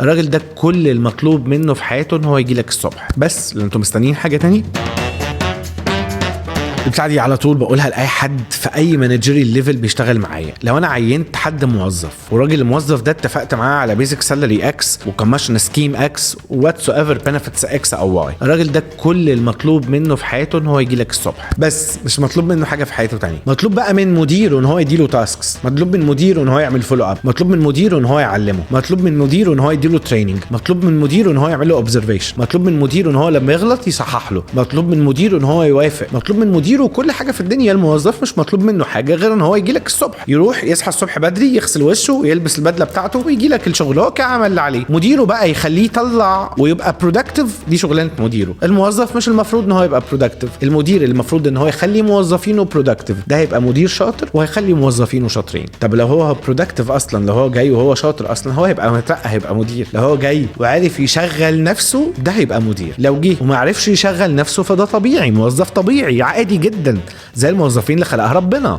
الراجل ده كل المطلوب منه في حياته ان هو يجي لك الصبح بس. لو انتم مستنيين حاجه تاني، البتاعة دي على طول بقولها لأي حد في أي مانجيري ليفل بيشتغل معايا. لو أنا عينت حد موظف والراجل الموظف ده اتفقت معاه على بيزك سالري اكس وكمشن سكيم اكس واتس ايفر بنفيتس اكس او واي، الراجل ده كل المطلوب منه في حياته ان هو يجي لك الصبح بس، مش مطلوب منه حاجه في حياته تانية. مطلوب بقى من مديره ان هو يديله تاسكس، مطلوب من مديره ان هو يعمل فولو اب، مطلوب من مديره ان هو يعلمه، مطلوب من مديره ان هو يديله تريننج، مطلوب من مديره ان هو يعمل له اوبزرفيشن، مطلوب من مديره ان هو لما يغلط يصحح له، مطلوب من مديره ان هو يوافق، مطلوب من مديره كل حاجه في الدنيا. الموظف مش مطلوب منه حاجه غير ان هو يجي لك الصبح، يروح يصحى الصبح بدري، يغسل وشه ويلبس البدله بتاعته ويجي لك الشغل، هو كعمل اللي عليه. مديره بقى يخليه يطلع ويبقى برودكتيف، دي شغلانه مديره. الموظف مش المفروض ان هو يبقى برودكتيف، المدير المفروض ان هو يخلي موظفينه برودكتيف، ده هيبقى مدير شاطر وهيخلي موظفينه شاطرين. طب لو هو برودكتيف اصلا، لو هو جاي وهو شاطر اصلا، هو هيبقى مترقى، هيبقى مدير. لو هو جاي وعارف يشغل نفسه، ده هيبقى مدير. لو جه وما عرفش يشغل نفسه، فده طبيعي، موظف طبيعي عادي جدا زي الموظفين اللي خلقها ربنا.